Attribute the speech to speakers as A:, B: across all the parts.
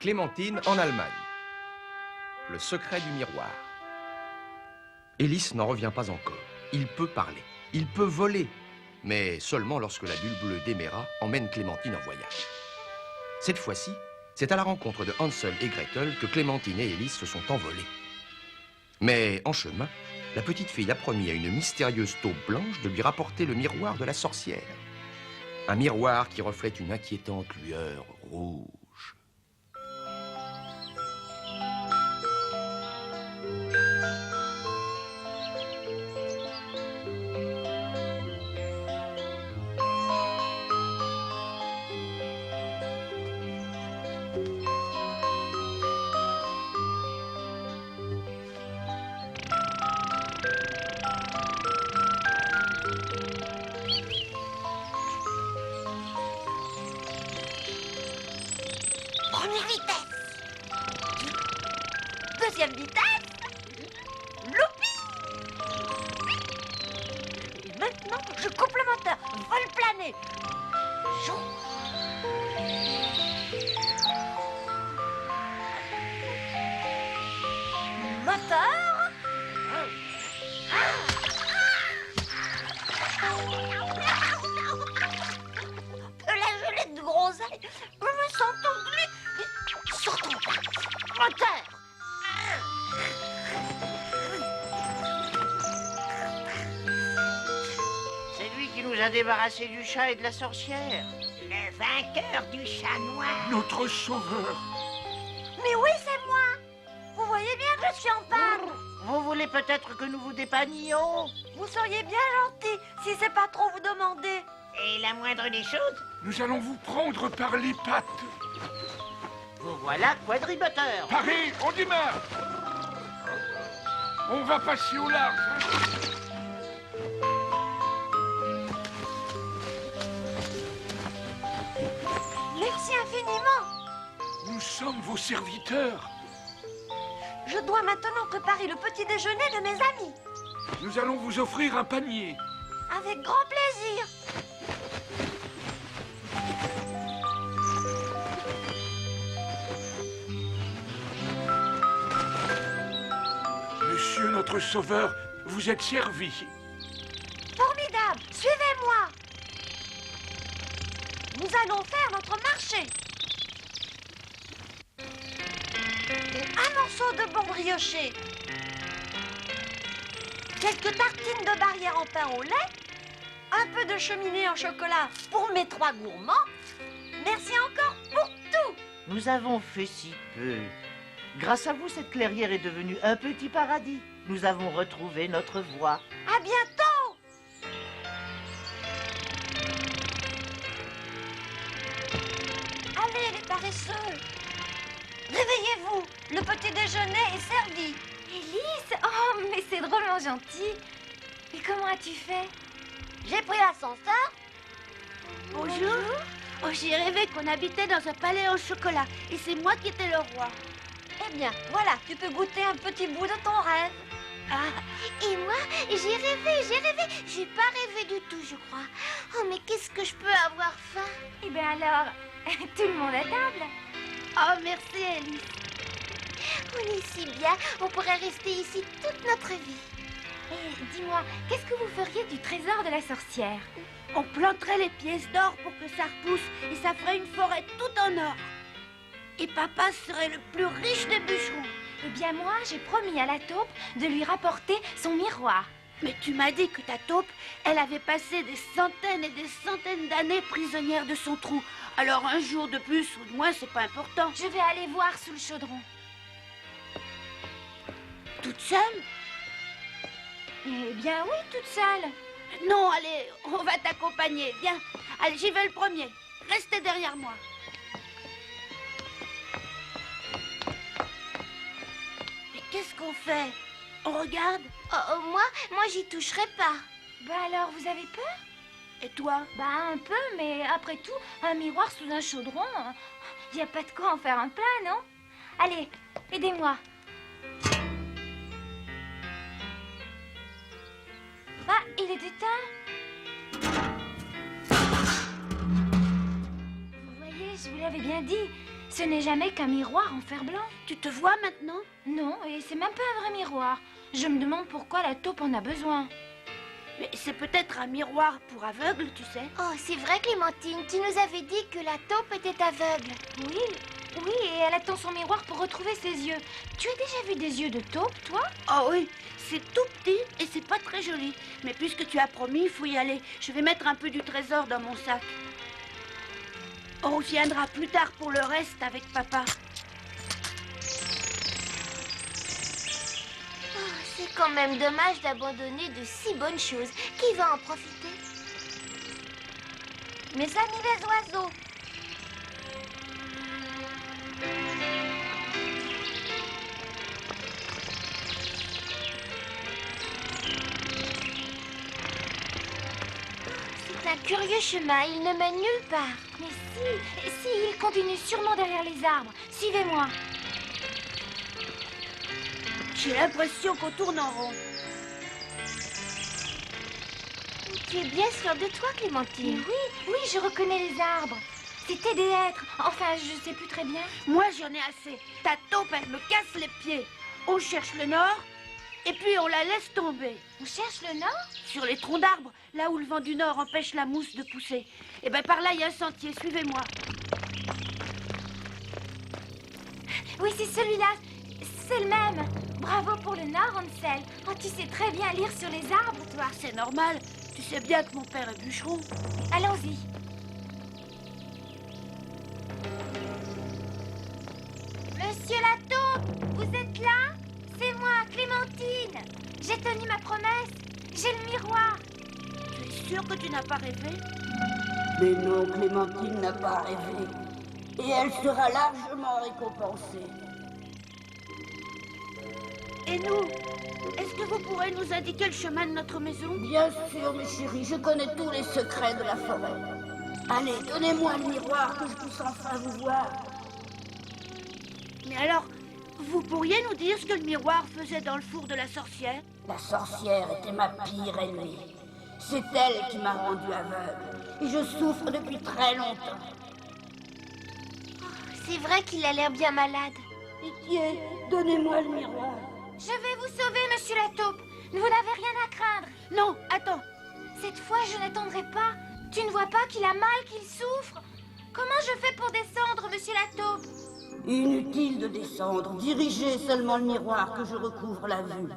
A: Clémentine en Allemagne. Le secret du miroir. Hélice n'en revient pas encore. Il peut parler, il peut voler, mais seulement lorsque la bulle bleue d'Héméra emmène Clémentine en voyage. Cette fois-ci, c'est à la rencontre de Hansel et Gretel que Clémentine et Hélice se sont envolées. Mais en chemin, la petite fille a promis à une mystérieuse taupe blanche de lui rapporter le miroir de la sorcière. Un miroir qui reflète une inquiétante lueur rouge.
B: Première vitesse. Deuxième vitesse. Loupi. Et maintenant, je coupe le moteur. Vol plané. Chou. Moteur. De la gelée de groseille. Je me sens tout glu. Surtout pas. Moteur.
C: C'est lui qui nous a débarrassés du chat et de la sorcière.
B: Le vainqueur du chat noir.
D: Notre sauveur.
B: Mais oui, c'est moi. Vous voyez bien que je suis en panne.
C: Vous voulez peut-être que nous vous dépannions?
B: Vous seriez bien gentil si c'est pas trop vous demander.
C: Et la moindre des choses,
D: Nous allons vous prendre par les pattes.
C: vous voilà quadrimoteur.
D: Paris, on démarre. On va passer au large.
B: Merci infiniment.
D: Nous sommes vos serviteurs.
B: Je dois maintenant préparer le petit déjeuner de mes amis.
D: Nous allons vous offrir un panier.
B: Avec grand plaisir.
D: Monsieur notre sauveur, vous êtes servi.
B: Formidable. Suivez-moi. Nous allons faire notre marché. Un morceau de bon brioché. Quelques tartines de barrière en pain au lait. Un peu de cheminée en chocolat pour mes 3 gourmands. Merci encore pour tout.
C: Nous avons fait si peu. Grâce à vous, cette clairière est devenue un petit paradis. Nous avons retrouvé notre voie.
B: À bientôt. Allez, les paresseux. Réveillez-vous. Le petit déjeuner est servi.
E: Hélice, oh, mais c'est drôlement gentil. Et comment as-tu fait?
B: J'ai pris l'ascenseur.
E: Bonjour.
F: Oh, j'ai rêvé qu'on habitait dans un palais au chocolat et c'est moi qui étais le roi.
B: Eh bien, voilà, tu peux goûter un petit bout de ton rêve.
F: Ah, et moi, j'ai rêvé. J'ai pas rêvé du tout, je crois. Oh, mais qu'est-ce que je peux avoir faim?
E: Eh bien alors, tout le monde à table.
F: Oh, merci, Alice. On est si bien, on pourrait rester ici toute notre vie.
E: Et dis-moi, qu'est-ce que vous feriez du trésor de la sorcière?
F: On planterait les pièces d'or pour que ça repousse et ça ferait une forêt toute en or. Et papa serait le plus riche des bûcherons.
E: Eh bien moi, j'ai promis à la taupe de lui rapporter son miroir.
F: Mais tu m'as dit que ta taupe, elle avait passé des centaines et des centaines d'années prisonnière de son trou. Alors un jour de plus ou de moins, c'est pas important.
E: Je vais aller voir sous le chaudron.
F: Toute seule?
E: Eh bien oui, toute seule.
F: Non, allez, on va t'accompagner. Viens, allez, j'y vais le premier. Restez derrière moi. Mais qu'est-ce qu'on fait? On regarde?
E: Moi j'y toucherai pas. Bah alors, vous avez peur?
F: Et toi?
E: Bah un peu, mais après tout, un miroir sous un chaudron, y a pas de quoi en faire un plat, non? Allez, aidez-moi. Ah, il est éteint. Vous voyez, je vous l'avais bien dit. Ce n'est jamais qu'un miroir en fer blanc.
F: Tu te vois maintenant?
E: Non, et c'est même pas un vrai miroir. Je me demande pourquoi la taupe en a besoin.
F: Mais c'est peut-être un miroir pour aveugles, tu sais.
G: Oh, c'est vrai, Clémentine, tu nous avais dit que la taupe était aveugle.
E: Oui, et elle attend son miroir pour retrouver ses yeux. Tu as déjà vu des yeux de taupe, toi?
F: Oh oui, c'est tout petit et c'est pas très joli. Mais puisque tu as promis, il faut y aller. Je vais mettre un peu du trésor dans mon sac. On reviendra plus tard pour le reste avec papa.
G: Oh, c'est quand même dommage d'abandonner de si bonnes choses. Qui va en profiter?
B: Mes amis les oiseaux.
G: C'est un curieux chemin, il ne mène nulle part.
E: Mais si, il continue sûrement derrière les arbres. Suivez-moi.
F: J'ai l'impression qu'on tourne en rond.
G: Tu es bien sûre de toi,
E: Mais
G: Clémentine?
E: oui, je reconnais les arbres. C'était des hêtres. Enfin, je sais plus très bien.
F: Moi, j'en ai assez. Ta taupe, elle me casse les pieds. On cherche le nord et puis on la laisse tomber.
E: On cherche le nord?
F: Sur les troncs d'arbres, là où le vent du nord empêche la mousse de pousser. Et ben par là, il y a un sentier, suivez-moi.
E: Oui, c'est celui-là. C'est le même. Bravo pour le nord, Hansel. Oh, tu sais très bien lire sur les arbres, toi.
F: C'est normal, tu sais bien que mon père est bûcheron.
E: Allons-y.
G: Monsieur la taupe, vous êtes là? C'est moi, Clémentine.
E: J'ai tenu ma promesse. J'ai le miroir.
F: Tu es sûr que tu n'as pas rêvé?
H: Mais non, Clémentine n'a pas rêvé. Et elle sera largement récompensée.
F: Et nous? Est-ce que vous pourrez nous indiquer le chemin de notre maison?
H: Bien sûr, mes chéris, je connais tous les secrets de la forêt. Allez, donnez-moi le miroir que je puisse enfin vous voir.
F: Mais alors, vous pourriez nous dire ce que le miroir faisait dans le four de la sorcière?
H: La sorcière était ma pire ennemie. C'est elle qui m'a rendu aveugle. Et je souffre depuis très longtemps.
G: C'est vrai qu'il a l'air bien malade.
H: Pitié, donnez-moi le miroir.
E: Je vais vous sauver, monsieur la taupe. Vous n'avez rien à craindre.
F: Non, attends.
E: Cette fois, je n'attendrai pas. Tu ne vois pas qu'il a mal, qu'il souffre? Comment je fais pour descendre, monsieur la taupe?
H: Inutile de descendre. Dirigez seulement le miroir que je recouvre la vue.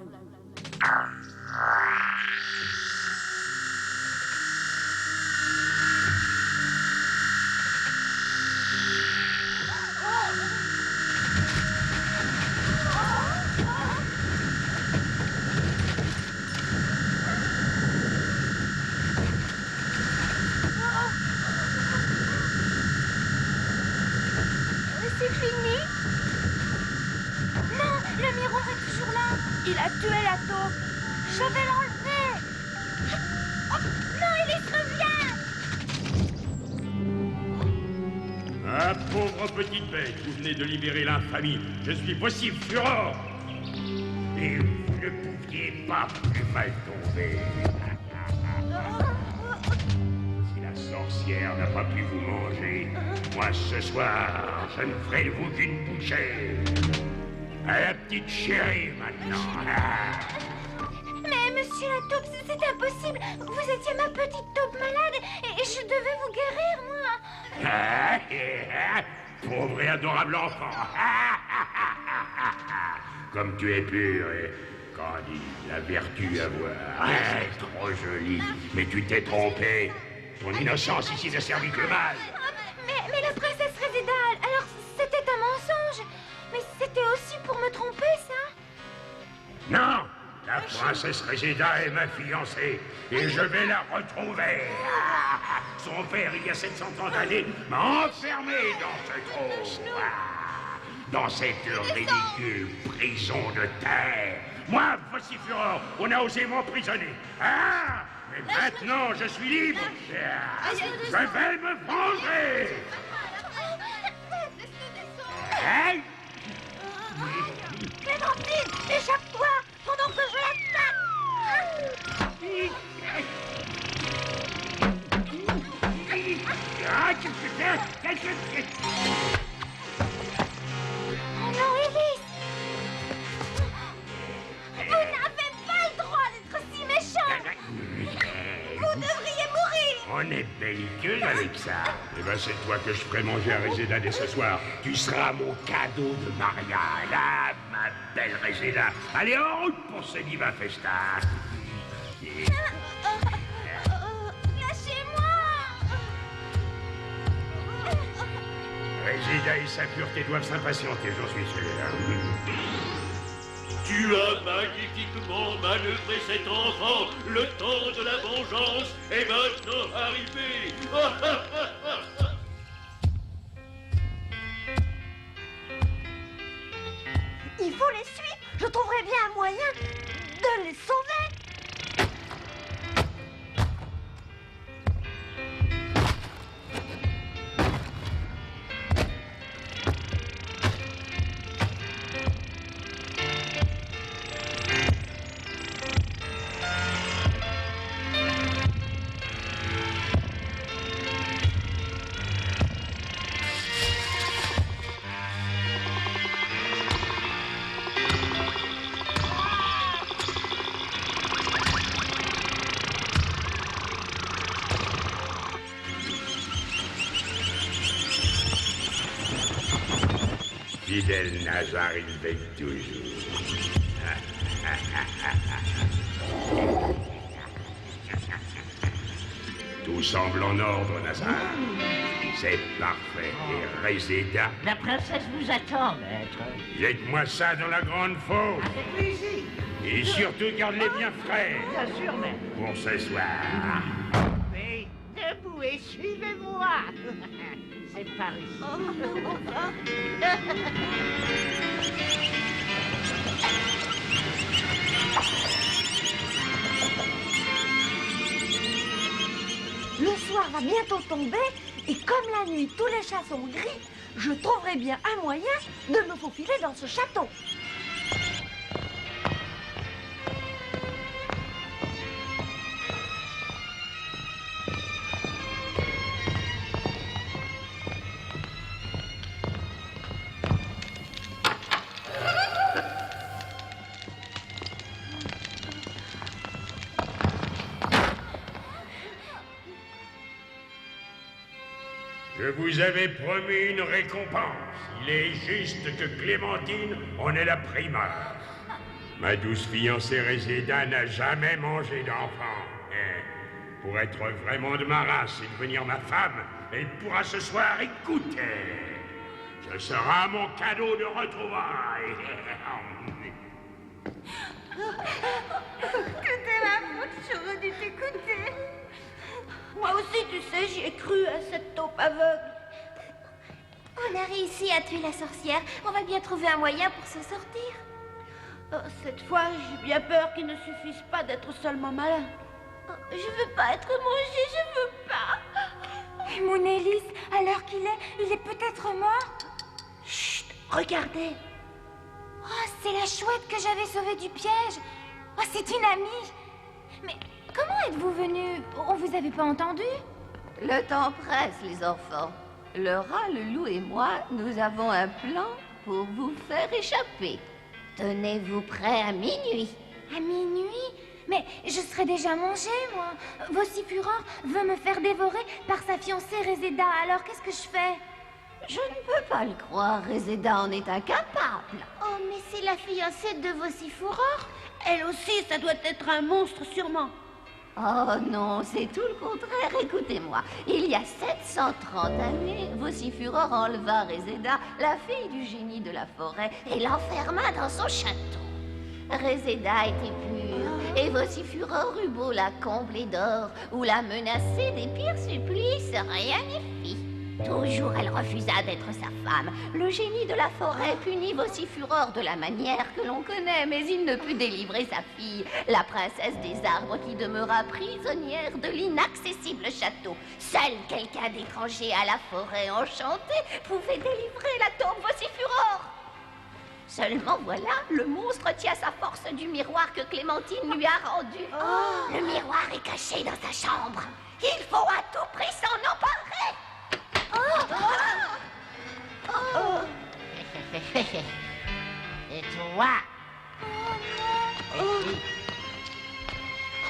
E: C'est fini? Non, le miroir est toujours là.
F: Il a tué la taupe.
E: Je vais l'enlever. Oh, non, Élise, reviens.
I: Ah, pauvre petite bête, vous venez de libérer l'infamie. Je suis possible fureur. Et vous ne pouviez pas plus mal tomber. Si la sorcière n'a pas pu vous manger, moi ce soir, je ne ferai de vous qu'une bouchée. À la petite chérie maintenant.
E: Mais monsieur la taupe, c'est impossible. Vous étiez ma petite taupe malade et je devais vous guérir, moi.
I: Pauvre et adorable enfant. Comme tu es pur et candide, la vertu à voir. Trop jolie. Mais tu t'es trompé. Ton innocence ici n'a servi que mal.
E: Mais la princesse Résédal, alors c'était un mensonge. Mais c'était aussi pour me tromper, ça?
I: Non, la princesse Réséda est ma fiancée et je vais la retrouver. Son père, il y a 700 ans d'années, m'a enfermé dans ce trou. Dans cette ridicule prison de terre. Moi, vociféreur, on a osé m'emprisonner. Ah, mais maintenant, je suis libre. Je vais me venger. Hein?
E: Clémentine, échappe-toi pendant que je l'attaque.
I: Ah, qu'est-ce que c'est? que ça. Eh ben, c'est toi que je ferai manger à Réséda dès ce soir. Tu seras mon cadeau de mariage. Ah, ma belle Réséda. Allez, en route pour ce divin festin.
G: Lâchez-moi!
I: Réséda et sa pureté doivent s'impatienter, j'en suis sûr.
J: Tu as magnifiquement manœuvré cet enfant. Le temps de la vengeance est maintenant arrivé.
B: Il faut les suivre. Je trouverai bien un moyen de les sauver.
I: Fidèle Nazar, il veille toujours. Tout semble en ordre, Nazar. C'est parfait. Et Réséda?
C: La princesse vous attend, maître.
I: Jette-moi ça dans la grande fosse.
C: Avec plaisir.
I: Et surtout, garde-les bien frais.
C: Bien sûr, maître.
I: Pour ce soir.
C: Oui, debout et suivez-moi. C'est par ici.
B: Le soir va bientôt tomber et comme la nuit tous les chats sont gris, je trouverai bien un moyen de me faufiler dans ce château.
I: Je vous avais promis une récompense. Il est juste que Clémentine en ait la primeur. Ma douce fiancée Réséda n'a jamais mangé d'enfant. Pour être vraiment de ma race et devenir ma femme, elle pourra ce soir écouter. Ce sera mon cadeau de retrouvailles.
G: C'était ma faute, j'aurais dû t'écouter.
F: Moi aussi, tu sais, j'y ai cru à cette taupe aveugle.
G: On a réussi à tuer la sorcière. On va bien trouver un moyen pour se sortir.
F: Oh, cette fois, j'ai bien peur qu'il ne suffise pas d'être seulement malin.
G: Oh, je veux pas être mangée, je veux pas.
E: Et mon Élise, à l'heure qu'il est, il est peut-être mort.
F: Chut, regardez.
E: Oh, c'est la chouette que j'avais sauvée du piège. Oh, c'est une amie. Mais comment êtes-vous venus? On vous avait pas entendu?
K: Le temps presse, les enfants. Le rat, le loup et moi, nous avons un plan pour vous faire échapper. Tenez-vous prêts à minuit.
E: À minuit? Mais je serai déjà mangée, moi. Vocifureur veut me faire dévorer par sa fiancée Réséda. Alors qu'est-ce que je fais?
K: Je ne peux pas le croire, Réséda en est incapable.
G: Oh, mais c'est la fiancée de Vocifureur.
F: Elle aussi, ça doit être un monstre, sûrement.
K: Oh non, c'est tout le contraire. Écoutez-moi, il y a 730 années, Vocifureur enleva Réséda, la fille du génie de la forêt, et l'enferma dans son château. Réséda était pure, et Vocifureur eut beau la combler d'or ou la menacer des pires supplices, rien n'y fit. Toujours elle refusa d'être sa femme. Le génie de la forêt punit Vocifureur de la manière que l'on connaît, mais il ne put délivrer sa fille, la princesse des arbres, qui demeura prisonnière de l'inaccessible château. Seul quelqu'un d'étranger à la forêt enchantée pouvait délivrer la taupe Vocifureur. Seulement voilà, le monstre tient sa force du miroir que Clémentine lui a rendu. Le miroir est caché dans sa chambre. Il faut à tout prix s'en emparer.
C: Et toi?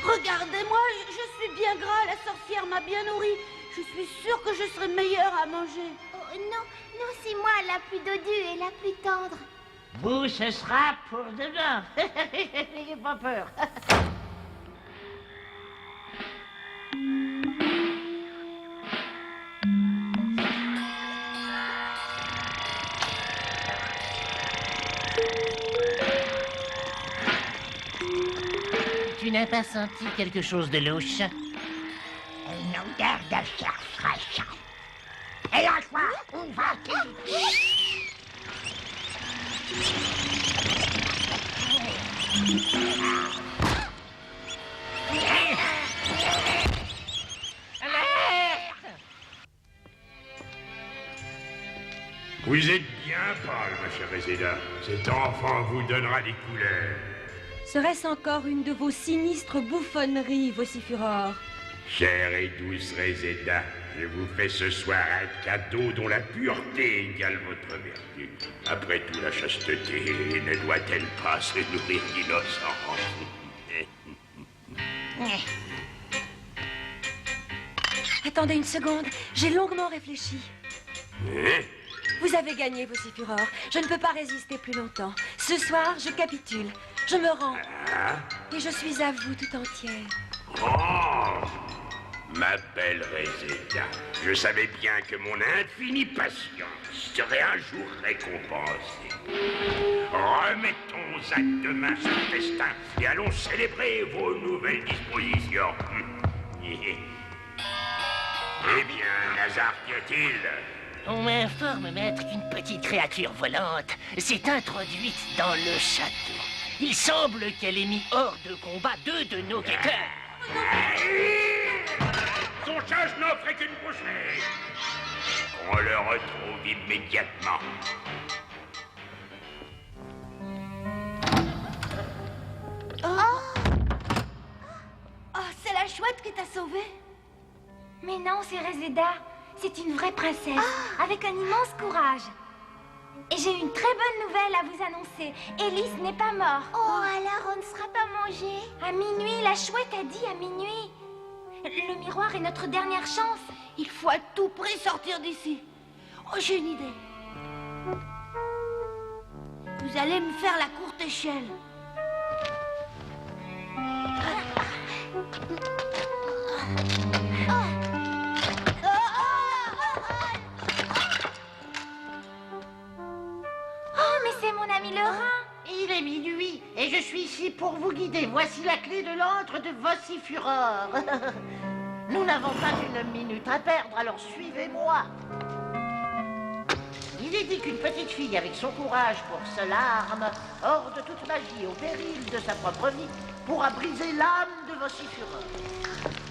F: Regardez-moi, je suis bien gras, la sorcière m'a bien nourri. Je suis sûre que je serai meilleure à manger.
G: Oh, non, non, c'est moi la plus dodue et la plus tendre.
C: Vous, ce sera pour demain. N'ayez pas peur.
L: Tu n'as pas senti quelque chose de louche?
H: Une odeur de chair fraîche. Et à toi, où vas-tu?
I: Vous êtes bien pâle, ma chère Réséda. Cet enfant vous donnera des couleurs.
M: Serait-ce encore une de vos sinistres bouffonneries, Vocifuror?
I: Chère et douce Réséda, je vous fais ce soir un cadeau dont la pureté égale votre vertu. Après tout, la chasteté ne doit-elle pas se nourrir d'innocence?
M: Attendez une seconde, j'ai longuement réfléchi.
I: Hein?
M: Vous avez gagné, Vocifuror. Je ne peux pas résister plus longtemps. Ce soir, je capitule. Je me rends. Et je suis à vous tout entière.
I: Oh, ma belle Réséda, je savais bien que mon infinie patience serait un jour récompensée. Remettons à demain ce festin et allons célébrer vos nouvelles dispositions. Eh bien, Lazare, qu'y a-t-il?
L: On m'informe, maître, qu'une petite créature volante s'est introduite dans le château. Il semble qu'elle ait mis hors de combat 2 de nos guetteurs.
I: Son charge n'offrait qu'une bouchée. On le retrouve immédiatement.
F: Oh, c'est la chouette qui t'a sauvée.
E: Mais non, c'est Réséda. C'est une vraie princesse, avec un immense courage. Et j'ai une très bonne nouvelle à vous annoncer. Élise n'est pas mort.
G: Oh, alors on ne sera pas mangé.
E: À minuit, la chouette a dit à minuit. Le miroir est notre dernière chance.
F: Il faut à tout prix sortir d'ici. Oh, j'ai une idée. Vous allez me faire la courte échelle.
E: Oh, mais c'est mon ami le rat.
C: Il est minuit et je suis ici pour vous guider. Voici la clé de l'antre de Vocifuror. Nous n'avons pas une minute à perdre, alors suivez-moi. Il est dit qu'une petite fille avec son courage pour seule arme, hors de toute magie, au péril de sa propre vie, pourra briser l'âme de Vocifuror.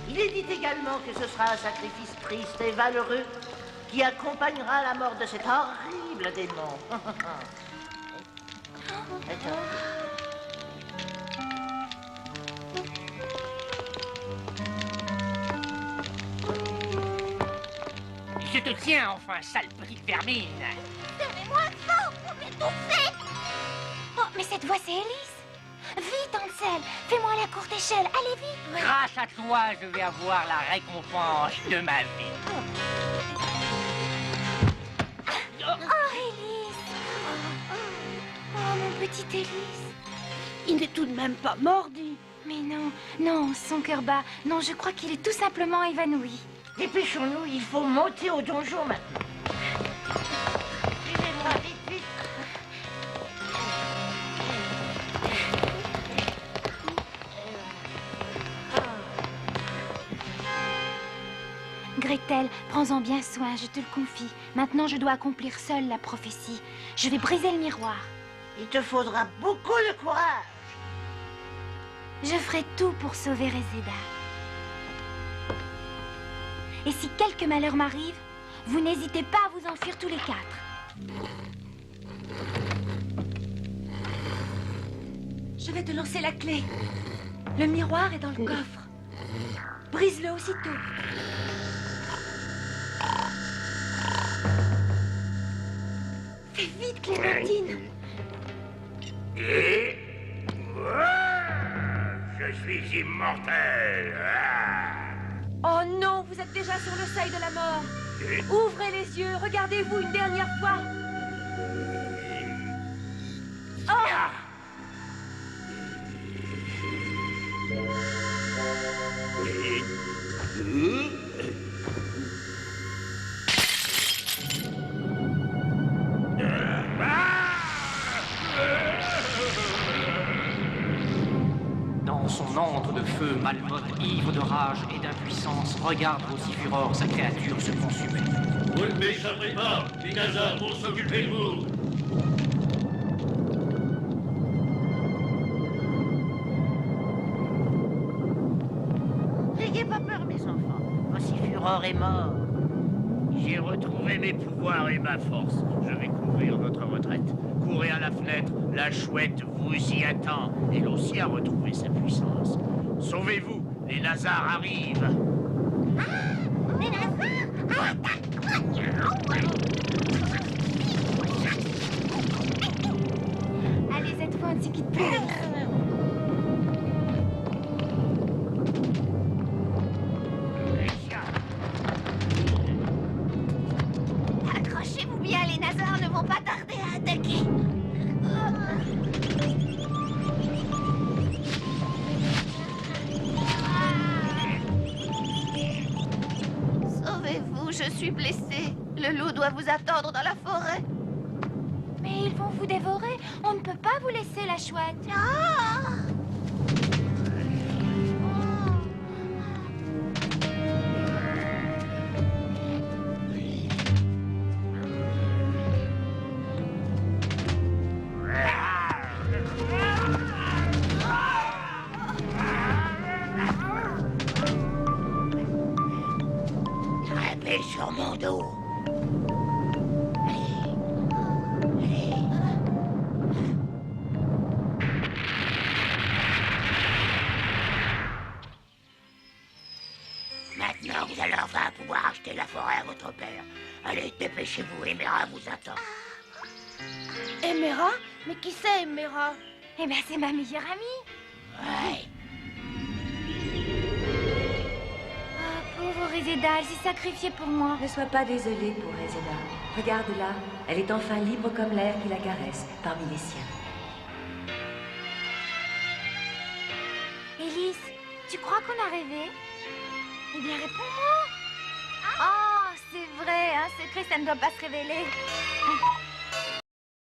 C: Il est dit également que ce sera un sacrifice triste et valeureux qui accompagnera la mort de cet horrible démon.
L: Je te tiens, enfin, sale petite vermine.
G: Donnez-moi fort pour m'étouffer.
E: Oh, mais cette voix, c'est Élise. Vite, Ansel, fais-moi la courte échelle. Allez, vite.
L: Grâce à toi, je vais avoir la récompense de ma vie.
E: Oh, Élise. Oh, mon petit Élise.
F: Il n'est tout de même pas mort, dis.
E: Mais non, non, son cœur bat. Non, je crois qu'il est tout simplement évanoui.
C: Dépêchons-nous, il faut monter au donjon maintenant. Suivez-moi, vite, vite.
E: Gretel, prends-en bien soin, je te le confie. Maintenant, je dois accomplir seule la prophétie. Je vais briser le miroir.
C: Il te faudra beaucoup de courage.
E: Je ferai tout pour sauver Réséda. Et si quelque malheur m'arrive, vous n'hésitez pas à vous enfuir tous les 4. Je vais te lancer la clé. Le miroir est dans le coffre. Brise-le aussitôt. Fais vite, Clémentine.
I: Et... je suis immortel.
M: Oh non, vous êtes déjà sur le seuil de la mort. Ouvrez les yeux, regardez-vous une dernière fois. Oh!
N: Dans son antre de feu, Malmoth, ivre de rage et d'impuissance, regarde Vocifuror, sa créature, se consumer.
J: Vous ne m'échapperez pas. Les Nazars vont s'occuper de vous.
C: N'ayez pas peur, mes enfants. Vocifuror est mort.
L: J'ai retrouvé mes pouvoirs et ma force. Je vais couvrir votre retraite. Courez à la fenêtre, la chouette vous y attend. Elle aussi a retrouvé sa puissance. Sauvez-vous, les Nazars arrivent.
G: Les Nazars
E: Allez, cette fois, on ne se quitte plus.
K: Accrochez-vous bien, les Nazars ne vont pas tarder à attaquer. Sauvez-vous, je suis blessée. Le loup doit vous attendre dans la forêt.
E: Mais ils vont vous dévorer. On ne peut pas vous laisser, la chouette.
K: Ah!
C: Grimpez sur mon dos. Maintenant, vous allez enfin pouvoir acheter la forêt à votre père. Allez, dépêchez-vous, Emera vous attend.
F: Emera? Mais qui c'est, Emera?
E: Eh bien, c'est ma meilleure amie.
C: Ouais.
E: Oh, pauvre Réséda, elle s'est sacrifiée pour moi.
M: Ne sois pas désolée pour Réséda. Regarde-la, elle est enfin libre comme l'air qui la caresse, parmi les siens.
E: Élise, tu crois qu'on a rêvé? Eh bien, réponds-moi. Oh, c'est vrai, un secret, ça ne doit pas se révéler.